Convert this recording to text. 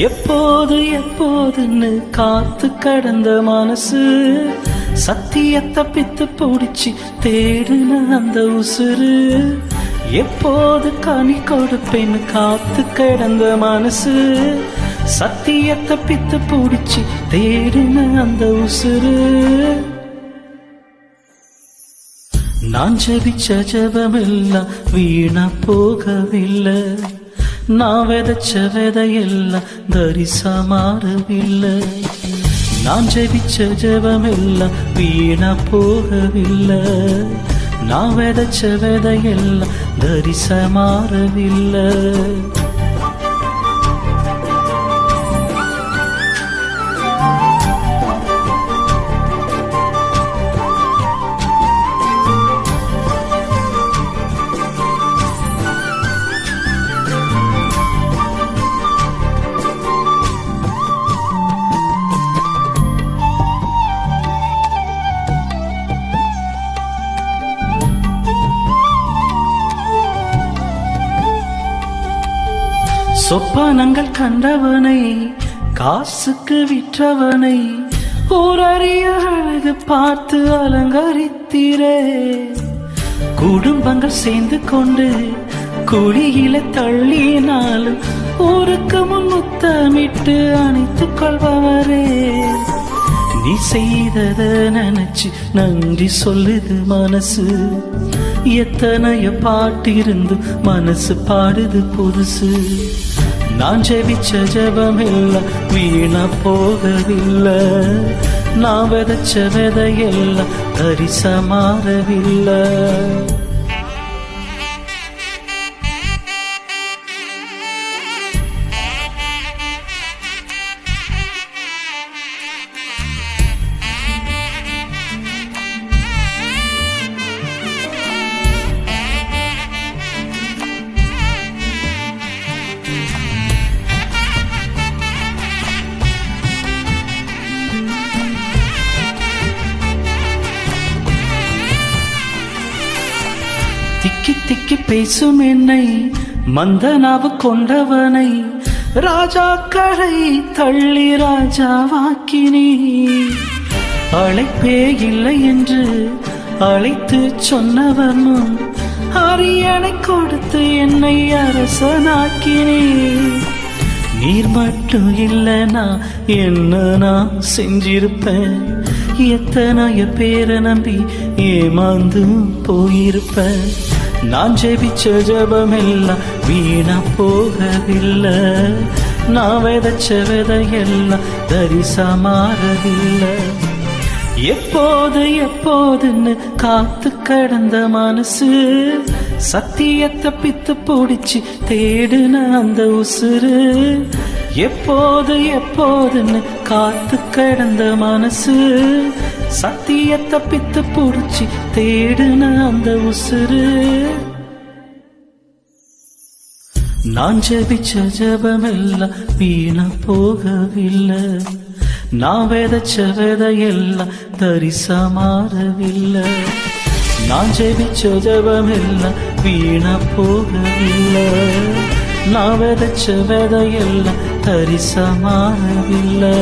எப்போது எப்போதுன்னு காத்து கடந்த மனசு சத்தியத்தை பித்து பிடிச்சி தேடுன அந்த உசுறு எப்போது கனி கொடுப்பேன்னு காத்து கிடந்த மனசு சத்தியத்தை பித்து பிடிச்சி தேடுன அந்த உசுறு நான் ஜெபிச்ச ஜெபமெல்லாம் வீணா போகவில்லை நான் விதைச்ச விதையெல்லாம் தரிசா மாறவில்லை நான் ஜெபிச்ச ஜெபமெல்லாம் வீணா போகவில்லை நான் விதைச்ச விதையெல்லாம் தரிசா மாறவில்லை சொப்பனங்கள் கண்டவனை காசுக்கு விற்றவனை ஊரறிய அழகு பார்த்து அலங்கரித்தீரே குடும்பங்கள் சேர்ந்து கொண்டு குழியில தள்ளினாலும் ஊருக்கு முன் முத்தமிட்டு அணைத்துக் கொள்பவரே நீ செய்தத நினைச்சு நன்றி சொல்லுது மனசு எத்தனைய பாட்டிருந்து மனசு பாடுது புதுசு நான் ஜெபிச்ச ஜெபமெல்லாம் வீணா போகவில்லை நான் விதைச்ச விதையெல்லாம் தரிசா மாறவில்லை திக்கி திக்கி பேசும் என்னை மந்தனாவு கொண்டவனை ராஜாக்களை தள்ளி ராஜாவாக்கினே அழைப்பே இல்லை என்று அழைத்து சொன்னவனும் அரியணை கொடுத்து என்னை அரசனாக்கினே நீர் மட்டும் இல்லைனா என்ன நான் செஞ்சிருப்பேன் எத்தனைய பேரை நம்பி ஏமாந்து போயிருப்பேன் நான் ஜெபிச்ச ஜெபமெல்லாம் வீணா போகவில்லை நான் விதைச்ச விதையெல்லாம் தரிசா மாறவில்லை எப்போது எப்போதுன்னு காத்து கடந்த மனசு சத்தியத்தை பித்து பிடிச்சி தேடுன அந்த உசுறு எப்போது எப்போதுன்னு காத்து கடந்த மனசு சத்தியத்தை பித்து பிடிச்சி தேடுன அந்த உசுறு நான் ஜெபிச்ச ஜெபமெல்லாம் வீணா போகவில்லை நான் விதைச்ச விதையெல்லாம் தரிசா மாறவில்லை நான் ஜெபிச்ச ஜெபமெல்லாம் வீணா போகவில்லை நான் விதைச்ச விதையெல்லாம் தரிசா மாறவில்லை